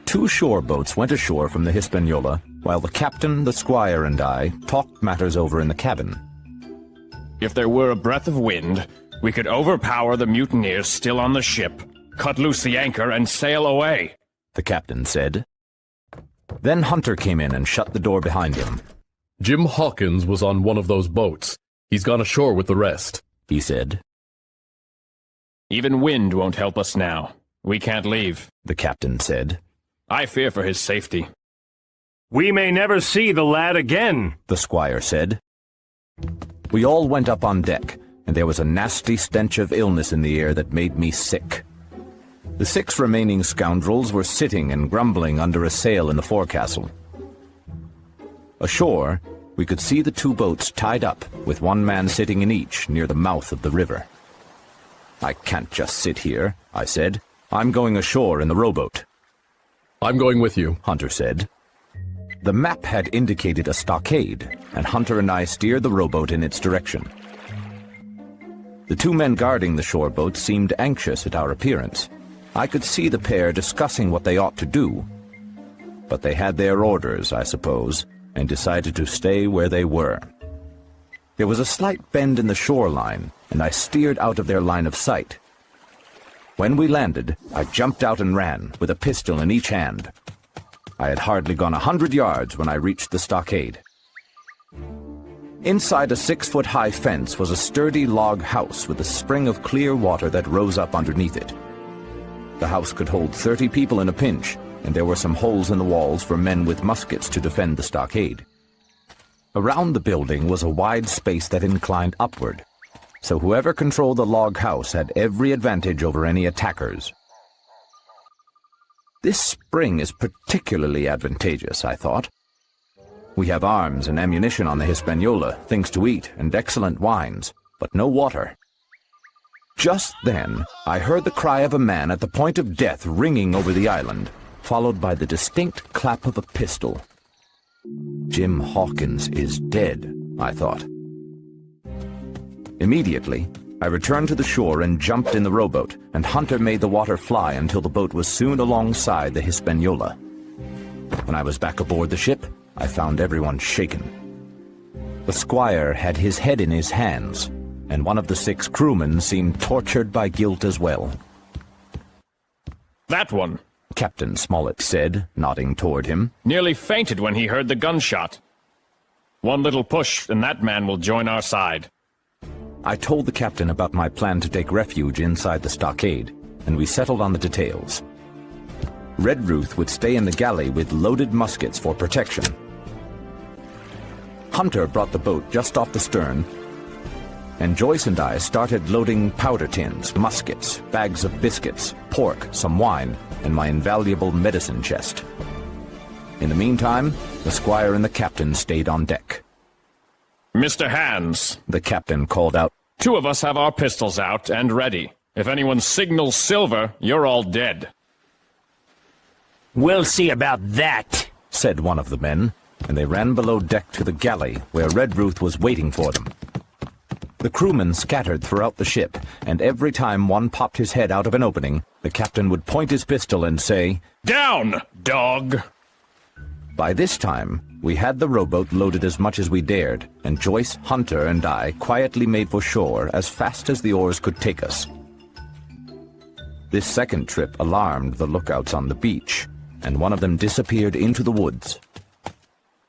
2 shore boats went ashore from the Hispaniola, while the captain, the squire, and I talked matters over in the cabin. If there were a breath of wind, we could overpower the mutineers still on the ship, cut loose the anchor, and sail away, the captain said. Then Hunter came in and shut the door behind him. Jim Hawkins was on one of those boats. He's gone ashore with the rest, he said. Even wind won't help us now. We can't leave, the captain said. I fear for his safety. We may never see the lad again, the squire said. We all went up on deck, and there was a nasty stench of illness in the air that made me sick. The 6 remaining scoundrels were sitting and grumbling under a sail in the forecastle. Ashore, we could see the 2 boats tied up, with 1 man sitting in each near the mouth of the river. I can't just sit here, I said. I'm going ashore in the rowboat. I'm going with you, Hunter said. The map had indicated a stockade, and Hunter and I steered the rowboat in its direction. The 2 men guarding the shore boat seemed anxious at our appearance. I could see the pair discussing what they ought to do. But they had their orders, I suppose, and decided to stay where they were. There was a slight bend in the shoreline, and I steered out of their line of sight. When we landed, I jumped out and ran, with a pistol in each hand. I had hardly gone 100 yards when I reached the stockade. Inside a 6-foot-high fence was a sturdy log house with a spring of clear water that rose up underneath it. The house could hold 30 people in a pinch, and there were some holes in the walls for men with muskets to defend the stockade. Around the building was a wide space that inclined upward, so whoever controlled the log house had every advantage over any attackers. This spring is particularly advantageous, I thought. We have arms and ammunition on the Hispaniola, things to eat, and excellent wines, but no water. Just then, I heard the cry of a man at the point of death ringing over the island, followed by the distinct clap of a pistol. Jim Hawkins is dead, I thought. Immediately, I returned to the shore and jumped in the rowboat, and Hunter made the water fly until the boat was soon alongside the Hispaniola. When I was back aboard the ship, I found everyone shaken. The squire had his head in his hands, and one of the 6 crewmen seemed tortured by guilt as well. That one, Captain Smollett said, nodding toward him, nearly fainted when he heard the gunshot. One little push, and that man will join our side. I told the captain about my plan to take refuge inside the stockade, and we settled on the details. Redruth would stay in the galley with loaded muskets for protection. Hunter brought the boat just off the stern, and Joyce and I started loading powder tins, muskets, bags of biscuits, pork, some wine, and my invaluable medicine chest. In the meantime, the squire and the captain stayed on deck. Mr. Hands, the captain called out, 2 of us have our pistols out and ready. If anyone signals silver, you're all dead. We'll see about that, said one of the men, and they ran below deck to the galley, where Redruth was waiting for them. The crewmen scattered throughout the ship, and every time one popped his head out of an opening, the captain would point his pistol and say, "Down, dog!" By this time, we had the rowboat loaded as much as we dared, and Joyce, Hunter, and I quietly made for shore as fast as the oars could take us. This second trip alarmed the lookouts on the beach, and one of them disappeared into the woods.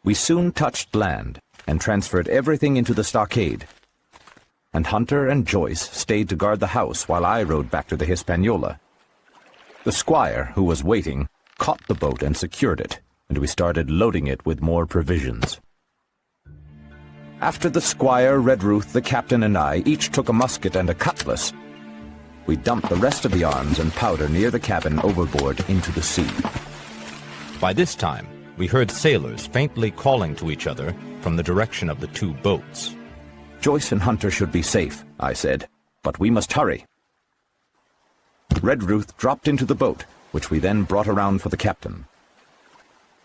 We soon touched land and transferred everything into the stockade, and Hunter and Joyce stayed to guard the house while I rowed back to the Hispaniola. The squire, who was waiting, caught the boat and secured it, and we started loading it with more provisions. After the squire, Redruth, the captain, and I each took a musket and a cutlass, we dumped the rest of the arms and powder near the cabin overboard into the sea. By this time, we heard sailors faintly calling to each other from the direction of the 2 boats. Joyce and Hunter should be safe, I said, but we must hurry. Redruth dropped into the boat, which we then brought around for the captain.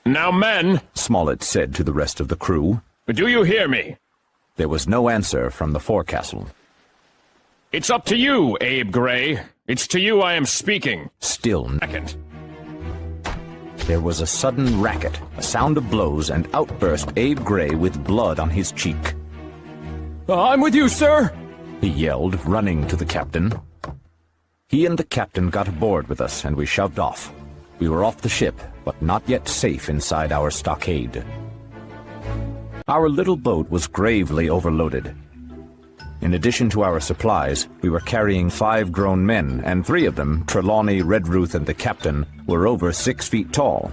"Now, men," Smollett said to the rest of the crew, "do you hear me?" There was no answer from the forecastle. "It's up to you, Abe Gray. It's to you I am speaking." Still. Second. There was a sudden racket, a sound of blows, and out burst Abe Gray with blood on his cheek. I'm with you, sir! He yelled, running to the captain. He and the captain got aboard with us, and we shoved off. We were off the ship, but not yet safe inside our stockade. Our little boat was gravely overloaded. In addition to our supplies, we were carrying 5 grown men, and 3 of them, Trelawney, Redruth, and the captain, were over 6 feet tall.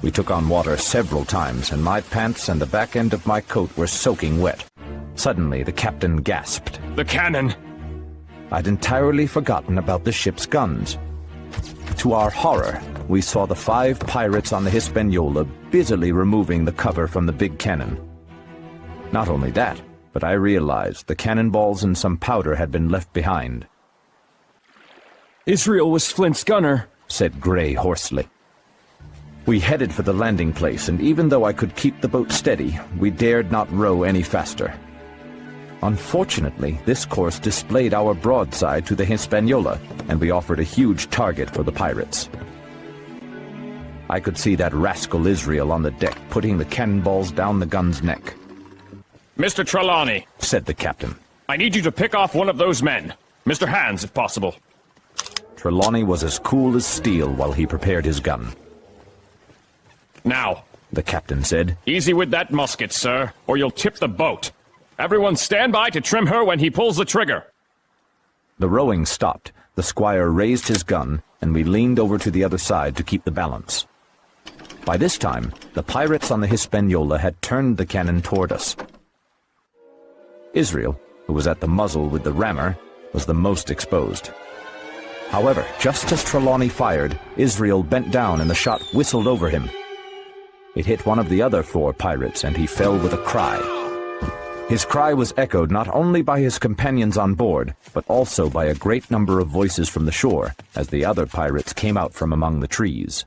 We took on water several times, and my pants and the back end of my coat were soaking wet. Suddenly, the captain gasped. The cannon! I'd entirely forgotten about the ship's guns. To our horror, we saw the 5 pirates on the Hispaniola busily removing the cover from the big cannon. Not only that, but I realized the cannonballs and some powder had been left behind. Israel was Flint's gunner, said Gray hoarsely. We headed for the landing place, and even though I could keep the boat steady, we dared not row any faster. Unfortunately, this course displayed our broadside to the Hispaniola, and we offered a huge target for the pirates. I could see that rascal Israel on the deck putting the cannonballs down the gun's neck. Mr. Trelawney, said the captain. I need you to pick off one of those men. Mr. Hands, if possible. Trelawney was as cool as steel while he prepared his gun. Now, the captain said. Easy with that musket, sir, or you'll tip the boat. Everyone stand by to trim her when he pulls the trigger. The rowing stopped, the squire raised his gun, and we leaned over to the other side to keep the balance. By this time, the pirates on the Hispaniola had turned the cannon toward us. Israel, who was at the muzzle with the rammer, was the most exposed. However, just as Trelawney fired, Israel bent down and the shot whistled over him. It hit one of the other 4 pirates, and he fell with a cry. His cry was echoed not only by his companions on board, but also by a great number of voices from the shore, as the other pirates came out from among the trees.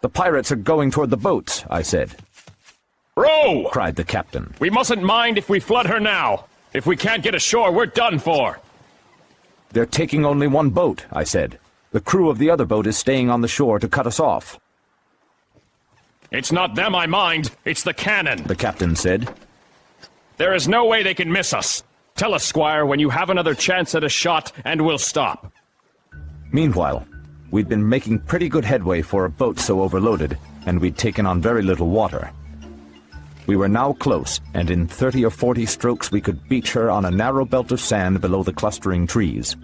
"The pirates are going toward the boats," I said. "Row!" cried the captain. "We mustn't mind if we flood her now. If we can't get ashore, we're done for." "They're taking only 1 boat," I said. "The crew of the other boat is staying on the shore to cut us off." "It's not them I mind, it's the cannon," the captain said. "There is no way they can miss us. Tell us, Squire, when you have another chance at a shot, and we'll stop." Meanwhile, we'd been making pretty good headway for a boat so overloaded, and we'd taken on very little water. We were now close, and in 30 or 40 strokes we could beach her on a narrow belt of sand below the clustering trees.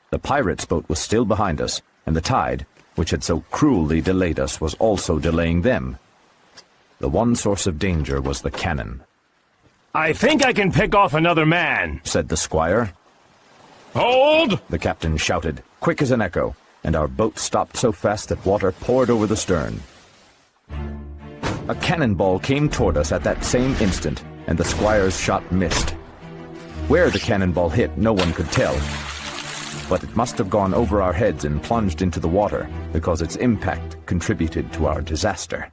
The pirates' boat was still behind us, and the tide, which had so cruelly delayed us, was also delaying them. The one source of danger was the cannon. "I think I can pick off another man," said the squire. "Hold!" the captain shouted, quick as an echo, and our boat stopped so fast that water poured over the stern. A cannonball came toward us at that same instant, and the squire's shot missed. Where the cannonball hit, no one could tell, but it must have gone over our heads and plunged into the water, because its impact contributed to our disaster.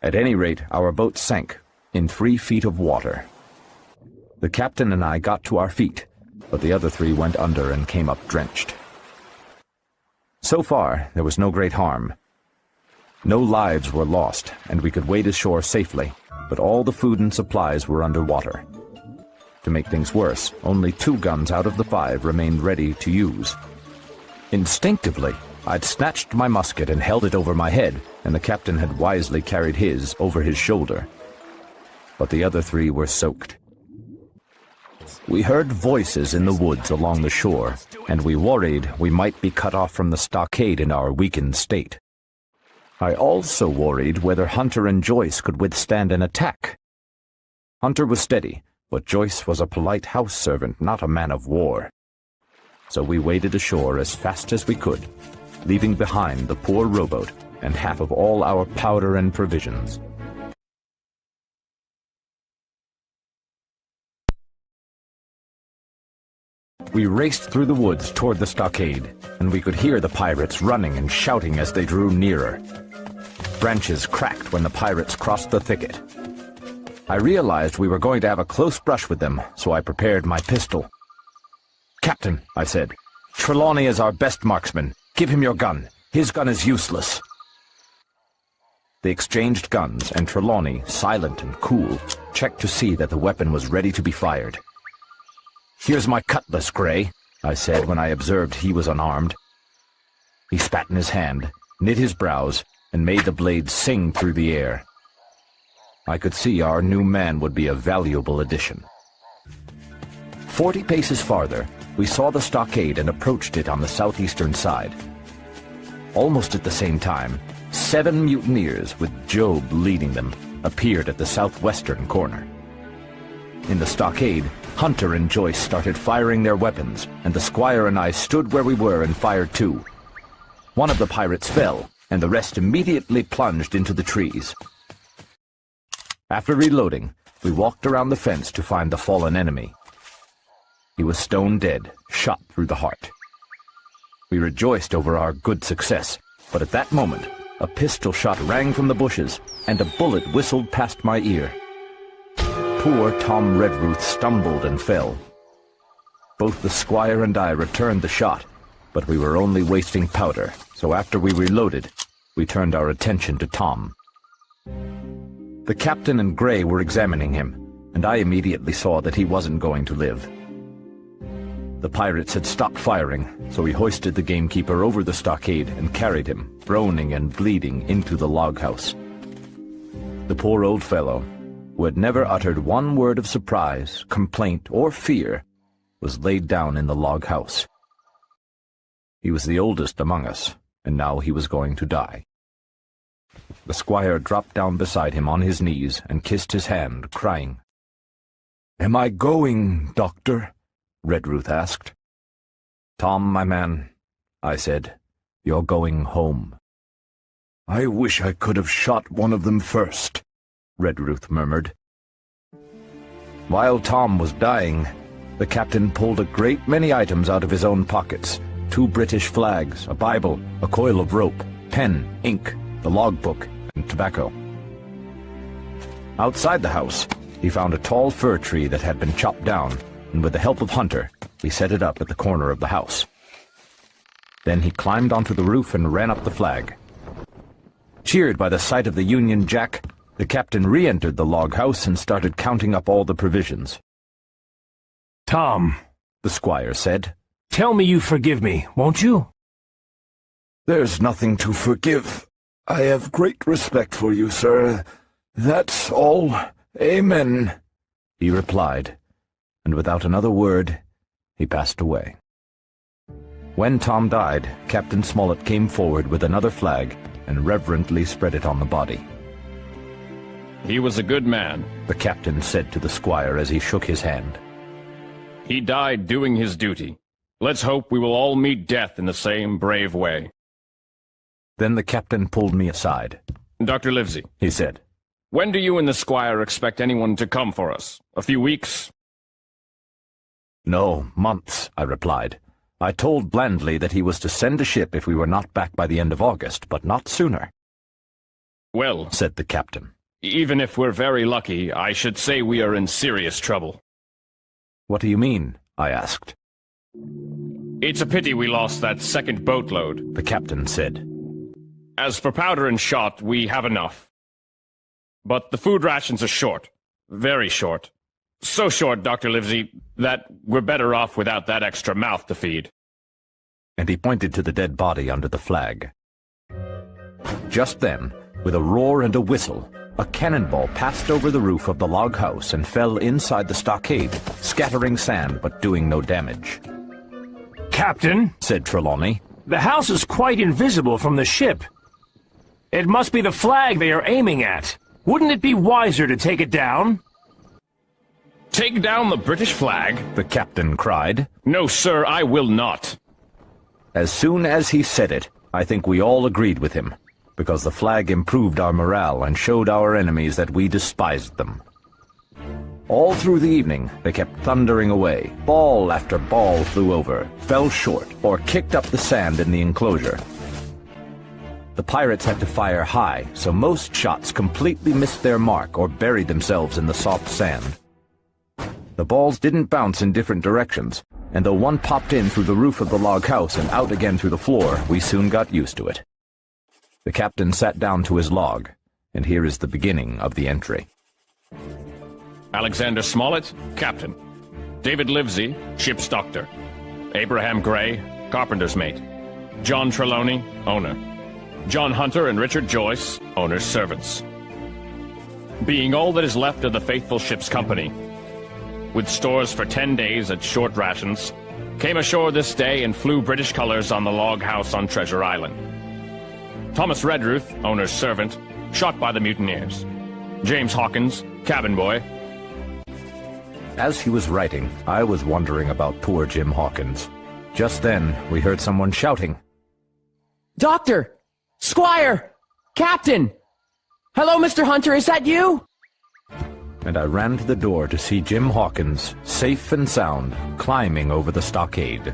At any rate, our boat sank in 3 feet of water. The captain and I got to our feet, but the other 3 went under and came up drenched. So far, there was no great harm. No lives were lost, and we could wade ashore safely, but all the food and supplies were underwater. To make things worse, only 2 guns out of the 5 remained ready to use. Instinctively, I'd snatched my musket and held it over my head, and the captain had wisely carried his over his shoulder. But the other 3 were soaked. We heard voices in the woods along the shore, and we worried we might be cut off from the stockade in our weakened state. I also worried whether Hunter and Joyce could withstand an attack. Hunter was steady, but Joyce was a polite house servant, not a man of war. So we waded ashore as fast as we could, leaving behind the poor rowboat and half of all our powder and provisions. We raced through the woods toward the stockade, and we could hear the pirates running and shouting as they drew nearer. Branches cracked when the pirates crossed the thicket. I realized we were going to have a close brush with them, so I prepared my pistol. "Captain," I said, "Trelawney is our best marksman. Give him your gun. His gun is useless. They exchanged guns, and Trelawney, silent and cool, checked to see that the weapon was ready to be fired. "Here's my cutlass, Gray," I said when I observed he was unarmed. He spat in his hand, knit his brows, and made the blade sing through the air. I could see our new man would be a valuable addition. 40 paces farther, we saw the stockade and approached it on the southeastern side. Almost at the same time, 7 mutineers, with Job leading them, appeared at the southwestern corner. In the stockade, Hunter and Joyce started firing their weapons, and the squire and I stood where we were and fired too. One of the pirates fell, and the rest immediately plunged into the trees. After reloading, we walked around the fence to find the fallen enemy. He was stone dead, shot through the heart. We rejoiced over our good success, but at that moment, a pistol shot rang from the bushes, and a bullet whistled past my ear. Poor Tom Redruth stumbled and fell. Both the squire and I returned the shot, but we were only wasting powder, so after we reloaded, we turned our attention to Tom. The captain and Gray were examining him, and I immediately saw that he wasn't going to live. The pirates had stopped firing, so we hoisted the gamekeeper over the stockade and carried him, groaning and bleeding, into the log house. The poor old fellow, who had never uttered one word of surprise, complaint, or fear, was laid down in the log house. He was the oldest among us, and now he was going to die. The squire dropped down beside him on his knees and kissed his hand, crying. "Am I going, Doctor?" Redruth asked. "Tom, my man," I said, "you're going home." "I wish I could have shot one of them first," Redruth murmured. While Tom was dying, the captain pulled a great many items out of his own pockets: 2 British flags, a Bible, a coil of rope, pen, ink, the logbook, and tobacco. Outside the house, he found a tall fir tree that had been chopped down, and with the help of Hunter, he set it up at the corner of the house. Then he climbed onto the roof and ran up the flag. Cheered by the sight of the Union Jack, the captain re-entered the log house and started counting up all the provisions. "Tom," the squire said, "tell me you forgive me, won't you?" "There's nothing to forgive. I have great respect for you, sir. That's all. Amen," he replied, and without another word, he passed away. When Tom died, Captain Smollett came forward with another flag and reverently spread it on the body. He was a good man, the captain said to the squire as he shook his hand. He died doing his duty. Let's hope we will all meet death in the same brave way. Then the captain pulled me aside. "Dr. Livesey," he said, "when do you and the squire expect anyone to come for us? A few weeks?" "No, months," I replied. I told blandly that he was to send a ship if we were not back by the end of August, but not sooner. "Well," said the captain, "even if we're very lucky, I should say we are in serious trouble." "What do you mean?" I asked. "It's a pity we lost that second boatload," the captain said. "As for powder and shot, we have enough. But the food rations are short. Very short. So short, Dr. Livesey, that we're better off without that extra mouth to feed." And he pointed to the dead body under the flag. Just then, with a roar and a whistle, a cannonball passed over the roof of the log house and fell inside the stockade, scattering sand but doing no damage. "Captain," said Trelawney, "the house is quite invisible from the ship. It must be the flag they are aiming at. Wouldn't it be wiser to take it down?" "Take down the British flag?" the captain cried. "No, sir, I will not." As soon as he said it, I think we all agreed with him, because the flag improved our morale and showed our enemies that we despised them. All through the evening, they kept thundering away. Ball after ball flew over, fell short, or kicked up the sand in the enclosure. The pirates had to fire high, so most shots completely missed their mark or buried themselves in the soft sand. The The balls didn't bounce in different directions, and though one popped in through the roof of the log house and out again through the floor, we soon got used to it. The captain sat down to his log, and here is the beginning of the entry. Alexander Smollett, captain. David Livesey, ship's doctor. Abraham Gray, carpenter's mate. John Trelawney, owner. John Hunter and Richard Joyce, owner's servants. Being all that is left of the faithful ship's company, with stores for 10 days at short rations, came ashore this day and flew British colors on the log house on Treasure Island. Thomas Redruth, owner's servant, shot by the mutineers. James Hawkins, cabin boy. As he was writing, I was wondering about poor Jim Hawkins. Just then, we heard someone shouting. Doctor! Squire! Captain! Hello, Mr. Hunter, is that you? And I ran to the door to see Jim Hawkins, safe and sound, climbing over the stockade.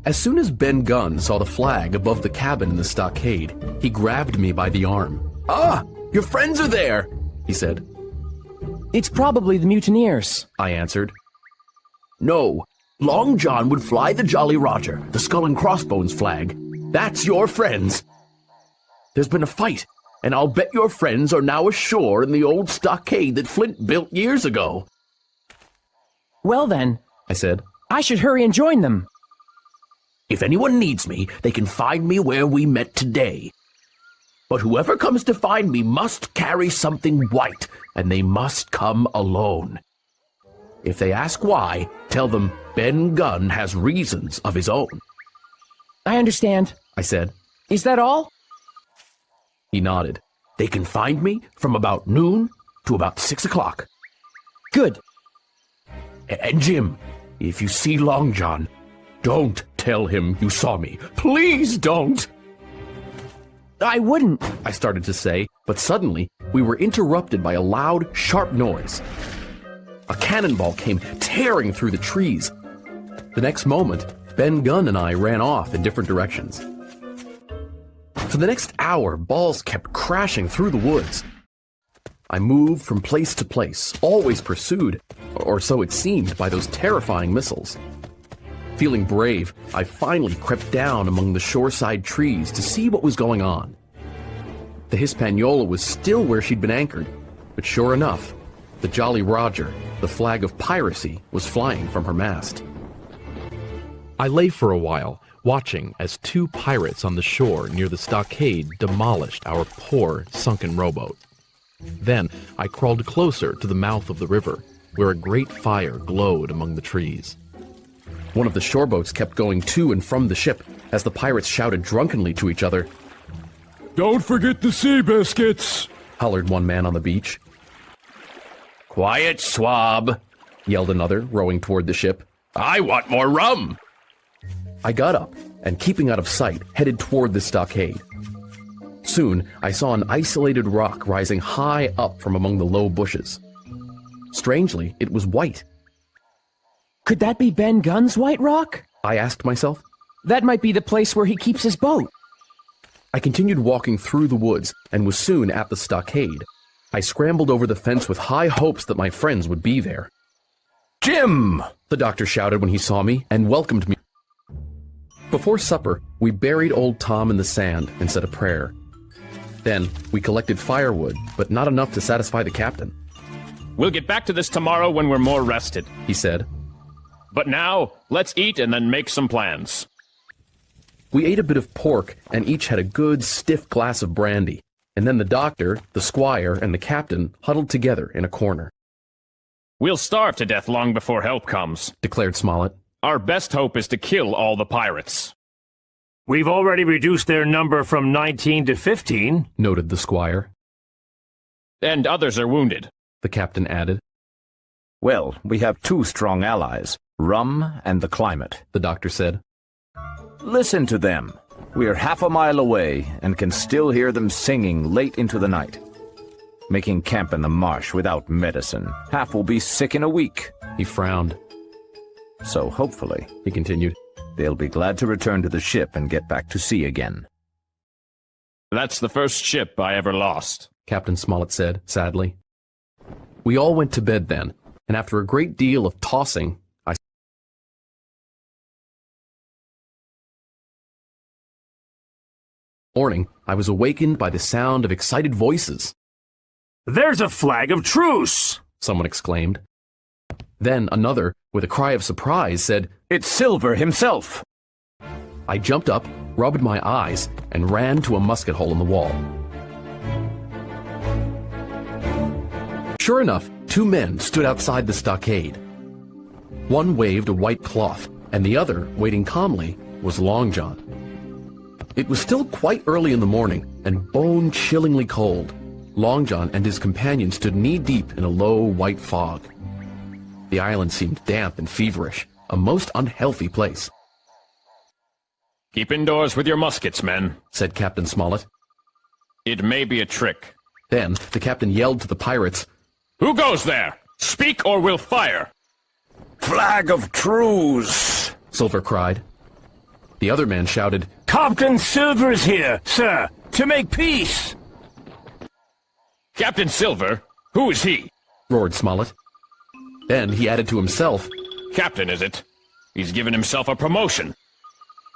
As soon as Ben Gunn saw the flag above the cabin in the stockade, he grabbed me by the arm. "Ah, your friends are there," he said. It's probably the mutineers, I answered. "No, Long John would fly the Jolly Roger, the Skull and Crossbones flag. That's your friends. There's been a fight, and I'll bet your friends are now ashore in the old stockade that Flint built years ago." Well then, I said, I should hurry and join them. "If anyone needs me, they can find me where we met today. But whoever comes to find me must carry something white, and they must come alone. If they ask why, tell them Ben Gunn has reasons of his own." I understand, I said. Is that all? He nodded. "They can find me from about noon to about 6 o'clock. Good. And Jim, if you see Long John, don't tell him you saw me. Please don't." I wouldn't. I started to say, but suddenly we were interrupted by a loud, sharp noise. A cannonball came tearing through the trees. The next moment, Ben Gunn and I ran off in different directions. For the next hour, balls kept crashing through the woods. I moved from place to place, always pursued, or so it seemed, by those terrifying missiles. Feeling brave, I finally crept down among the shoreside trees to see what was going on. The Hispaniola was still where she'd been anchored, but sure enough, the Jolly Roger, the flag of piracy, was flying from her mast. I lay for a while, watching as two pirates on the shore near the stockade demolished our poor, sunken rowboat. Then I crawled closer to the mouth of the river, where a great fire glowed among the trees. One of the shoreboats kept going to and from the ship as the pirates shouted drunkenly to each other. Don't forget the sea biscuits, hollered one man on the beach. Quiet, swab, yelled another, rowing toward the ship. I want more rum. I got up and, keeping out of sight, headed toward the stockade. Soon, I saw an isolated rock rising high up from among the low bushes. Strangely, it was white. Could that be Ben Gunn's White Rock? I asked myself. That might be the place where he keeps his boat. I continued walking through the woods and was soon at the stockade. I scrambled over the fence with high hopes that my friends would be there. Jim! The doctor shouted when he saw me and welcomed me. Before supper, we buried old Tom in the sand and said a prayer. Then, we collected firewood, but not enough to satisfy the captain. We'll get back to this tomorrow when we're more rested, he said. But now, let's eat and then make some plans. We ate a bit of pork and each had a good, stiff glass of brandy. And then the doctor, the squire, and the captain huddled together in a corner. We'll starve to death long before help comes, declared Smollett. Our best hope is to kill all the pirates. We've already reduced their number from 19 to 15, noted the squire. And others are wounded, the captain added. Well, we have two strong allies, rum and the climate, the doctor said. Listen to them. We are half a mile away and can still hear them singing late into the night. Making camp in the marsh without medicine. Half will be sick in a week. He frowned. So hopefully, he continued, they'll be glad to return to the ship and get back to sea again. That's the first ship I ever lost, Captain Smollett said, sadly. We all went to bed then, and after a great deal of tossing, I was awakened by the sound of excited voices. There's a flag of truce! Someone exclaimed. Then another, with a cry of surprise, said, It's Silver himself! I jumped up, rubbed my eyes, and ran to a musket hole in the wall. Sure enough, two men stood outside the stockade. One waved a white cloth, and the other, waiting calmly, was Long John. It was still quite early in the morning, and bone-chillingly cold. Long John and his companion stood knee-deep in a low, white fog. The island seemed damp and feverish, a most unhealthy place. Keep indoors with your muskets, men, said Captain Smollett. It may be a trick. Then the captain yelled to the pirates, Who goes there? Speak or we'll fire! Flag of truce! Silver cried. The other man shouted, Captain Silver's here, sir, to make peace! Captain Silver? Who is he? Roared Smollett. Then he added to himself, Captain, is it? He's given himself a promotion.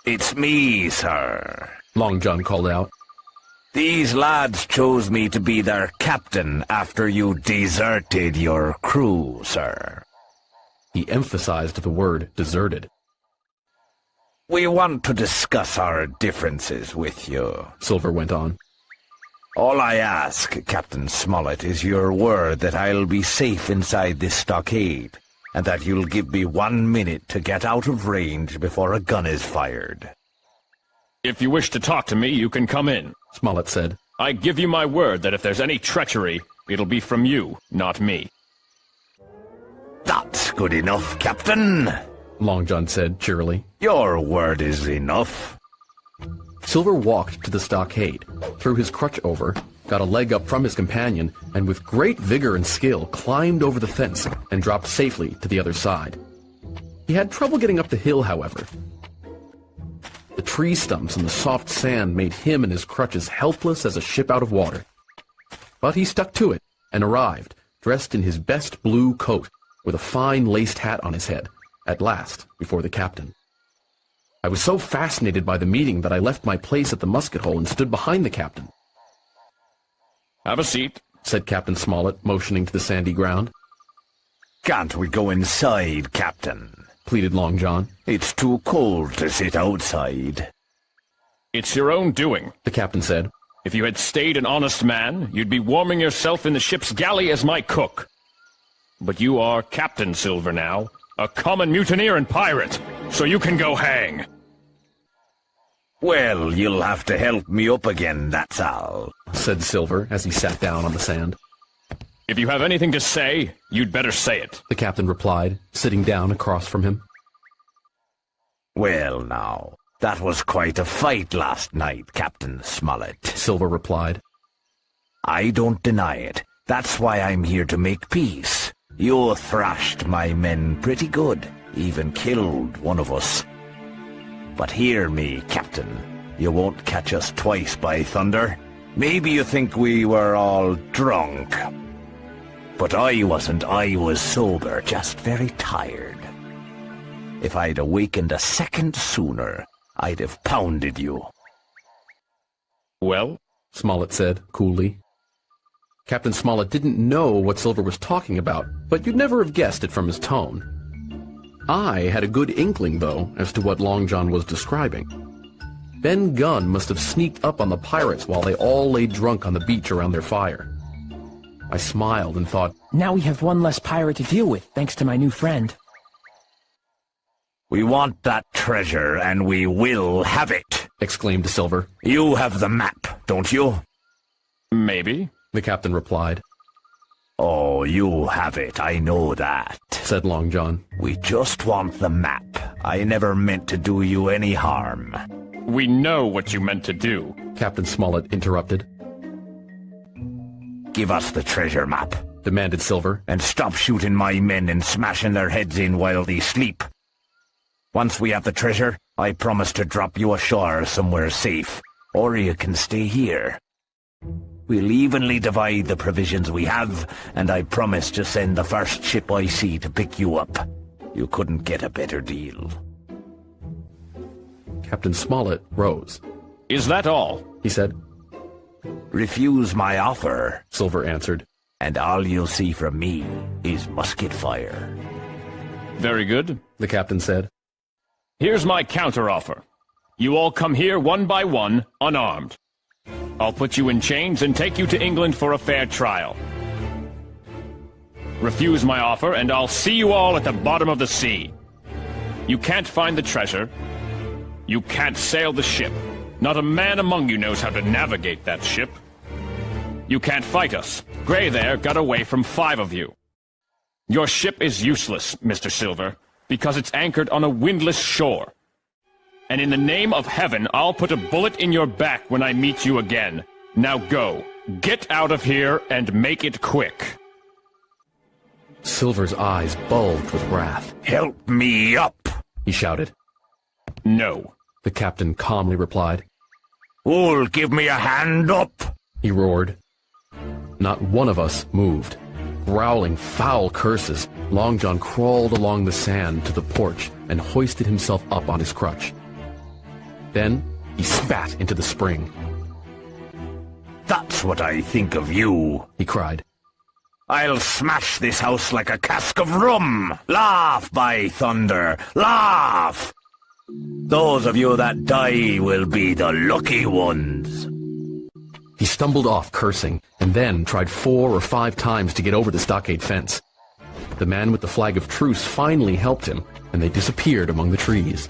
It's me, sir. Long John called out. These lads chose me to be their captain after you deserted your crew, sir. He emphasized the word deserted. We want to discuss our differences with you, Silver went on. All I ask, Captain Smollett, is your word that I'll be safe inside this stockade, and that you'll give me 1 minute to get out of range before a gun is fired. If you wish to talk to me, you can come in, Smollett said. I give you my word that if there's any treachery, it'll be from you, not me. That's good enough, Captain, Long John said cheerily. Your word is enough. Silver walked to the stockade, threw his crutch over, got a leg up from his companion, and with great vigor and skill climbed over the fence and dropped safely to the other side. He had trouble getting up the hill, however. The tree stumps and the soft sand made him and his crutches helpless as a ship out of water. But he stuck to it and arrived, dressed in his best blue coat, with a fine laced hat on his head, at last before the captain. I was so fascinated by the meeting that I left my place at the musket hole and stood behind the captain. Have a seat, said Captain Smollett, motioning to the sandy ground. Can't we go inside, Captain? Pleaded Long John. It's too cold to sit outside. It's your own doing, the captain said. If you had stayed an honest man, you'd be warming yourself in the ship's galley as my cook. But you are Captain Silver now, a common mutineer and pirate, so you can go hang. Well, you'll have to help me up again, that's all, said Silver as he sat down on the sand. If you have anything to say, you'd better say it, the captain replied, sitting down across from him. Well, now, that was quite a fight last night, Captain Smollett, Silver replied. I don't deny it. That's why I'm here to make peace. You thrashed my men pretty good, even killed one of us. But hear me, Captain. You won't catch us twice, by thunder. Maybe you think we were all drunk. But I wasn't. I was sober, just very tired. If I'd awakened a second sooner, I'd have pounded you. Well? Smollett said, coolly. Captain Smollett didn't know what Silver was talking about, but you'd never have guessed it from his tone. I had a good inkling, though, as to what Long John was describing. Ben Gunn must have sneaked up on the pirates while they all lay drunk on the beach around their fire. I smiled and thought, now we have one less pirate to deal with, thanks to my new friend. We want that treasure, and we will have it, exclaimed Silver. You have the map, don't you? Maybe, the captain replied. Oh, you have it, I know that, said Long John. We just want the map. I never meant to do you any harm. We know what you meant to do, Captain Smollett interrupted. Give us the treasure map, demanded Silver, and stop shooting my men and smashing their heads in while they sleep. Once we have the treasure, I promise to drop you ashore somewhere safe, or you can stay here. We'll evenly divide the provisions we have, and I promise to send the first ship I see to pick you up. You couldn't get a better deal. Captain Smollett rose. Is that all? He said. Refuse my offer, Silver answered. and all you'll see from me is musket fire. Very good. The captain said. Here's my counteroffer. You all come here one by one, unarmed. I'll put you in chains and take you to England for a fair trial. Refuse my offer, and I'll see you all at the bottom of the sea. You can't find the treasure. You can't sail the ship. Not a man among you knows how to navigate that ship. You can't fight us. Gray there got away from 5 of you. Your ship is useless, Mr. Silver, because it's anchored on a windless shore. And in the name of heaven, I'll put a bullet in your back when I meet you again. Now go. Get out of here and make it quick. Silver's eyes bulged with wrath. Help me up! He shouted. No. The captain calmly replied. Who'll give me a hand up? He roared. Not one of us moved. Growling foul curses, Long John crawled along the sand to the porch and hoisted himself up on his crutch. Then he spat into the spring. That's what I think of you, He cried. I'll smash this house like a cask of rum. Laugh, by thunder, laugh! Those of you that die will be the lucky ones. He stumbled off, cursing, and then tried 4 or 5 times to get over the stockade fence. The man with the flag of truce finally helped him, and they disappeared among the trees.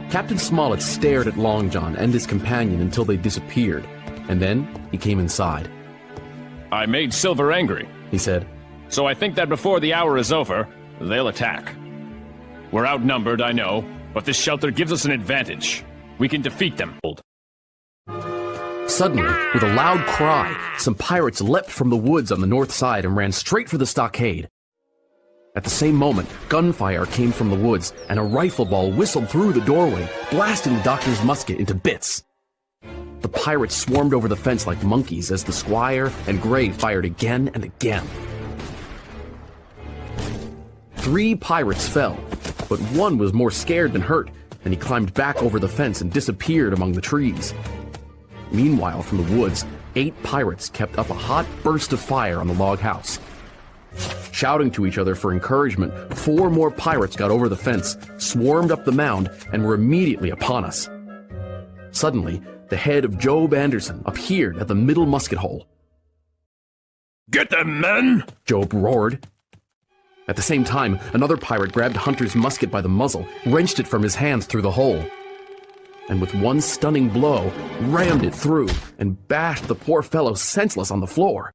Captain Smollett stared at Long John and his companion until they disappeared, and then he came inside. I made Silver angry, He said. so I think that before the hour is over, they'll attack. We're outnumbered, I know, but this shelter gives us an advantage. We can defeat them. Suddenly, with a loud cry, some pirates leapt from the woods on the north side and ran straight for the stockade. At the same moment, gunfire came from the woods, and a rifle ball whistled through the doorway, blasting the doctor's musket into bits. The pirates swarmed over the fence like monkeys as the squire and Gray fired again and again. 3 pirates fell, but one was more scared than hurt, and he climbed back over the fence and disappeared among the trees. Meanwhile, from the woods, 8 pirates kept up a hot burst of fire on the log house. Shouting to each other for encouragement, 4 more pirates got over the fence, swarmed up the mound, and were immediately upon us. Suddenly, the head of Job Anderson appeared at the middle musket hole. Get them, men! Job roared. At the same time, another pirate grabbed Hunter's musket by the muzzle, wrenched it from his hands through the hole, and with one stunning blow, rammed it through and bashed the poor fellow senseless on the floor.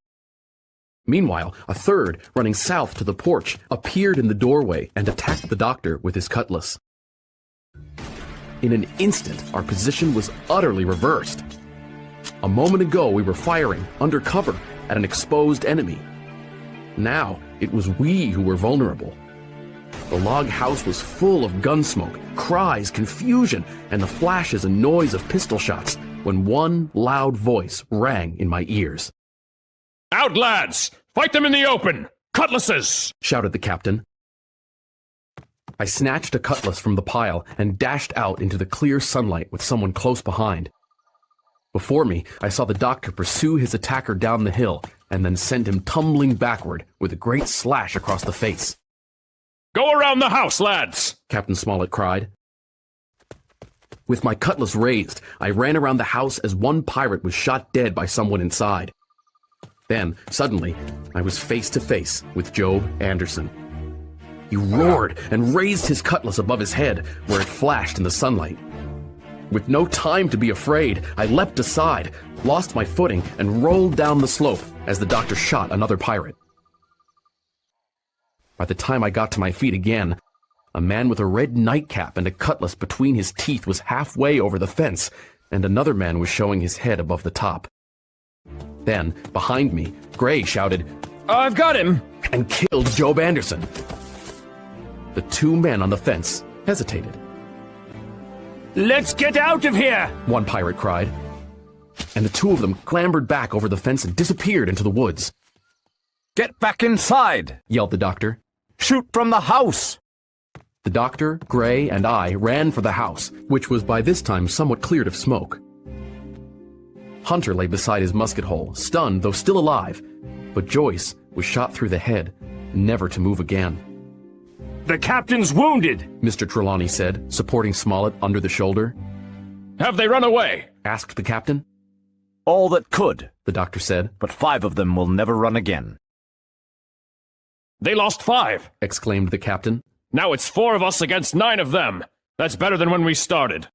Meanwhile, a third, running south to the porch, appeared in the doorway and attacked the doctor with his cutlass. In an instant, our position was utterly reversed. A moment ago, we were firing, under cover, at an exposed enemy. Now, it was we who were vulnerable. The log house was full of gun smoke, cries, confusion, and the flashes and noise of pistol shots, when one loud voice rang in my ears. Out, lads! Fight them in the open! Cutlasses! Shouted the captain. I snatched a cutlass from the pile and dashed out into the clear sunlight with someone close behind. Before me, I saw the doctor pursue his attacker down the hill and then send him tumbling backward with a great slash across the face. Go around the house, lads! Captain Smollett cried. With my cutlass raised, I ran around the house as one pirate was shot dead by someone inside. Then, suddenly, I was face to face with Job Anderson. He roared and raised his cutlass above his head, where it flashed in the sunlight. With no time to be afraid, I leapt aside, lost my footing, and rolled down the slope as the doctor shot another pirate. By the time I got to my feet again, a man with a red nightcap and a cutlass between his teeth was halfway over the fence, and another man was showing his head above the top. Then, behind me, Gray shouted, I've got him! And killed Job Anderson. The 2 men on the fence hesitated. Let's get out of here! one pirate cried. And the two of them clambered back over the fence and disappeared into the woods. Get back inside, Yelled the doctor. shoot from the house. The doctor, Gray, and I ran for the house, which was by this time somewhat cleared of smoke. Hunter lay beside his musket hole, stunned though still alive, but Joyce was shot through the head, never to move again. The captain's wounded! Mr. Trelawney said, supporting Smollett under the shoulder. Have they run away? Asked the captain. All that could, The doctor said, but 5 of them will never run again. They lost 5. exclaimed the captain. Now it's 4 of us against 9 of them. That's better than when we started.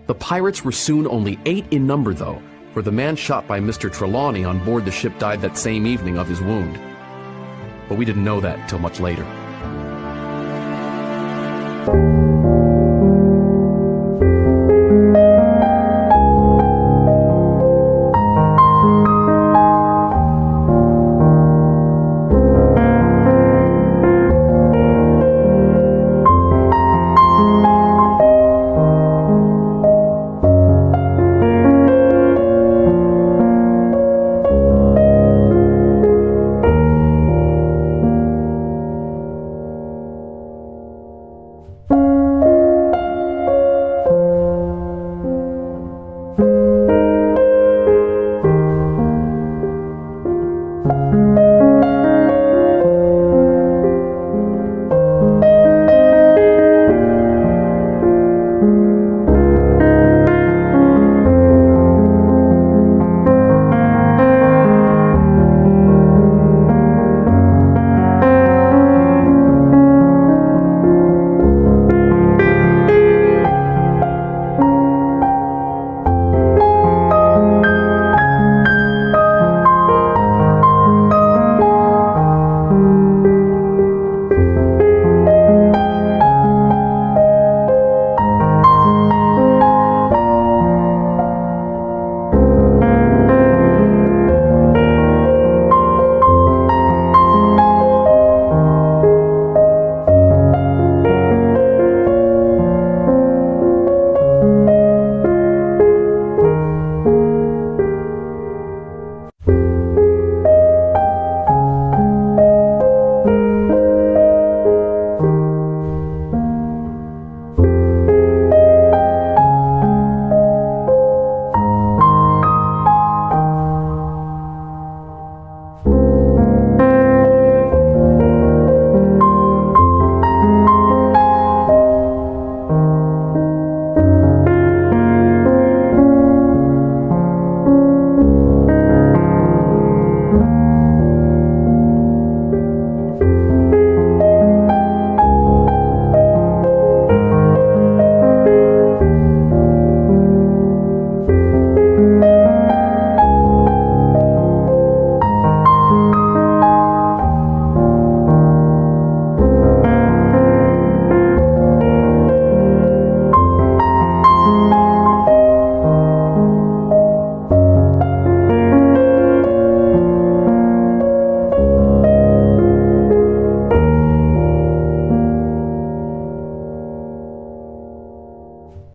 The pirates were soon only 8 in number, though, for the man shot by Mr. Trelawney on board the ship died that same evening of his wound. But we didn't know that till much later.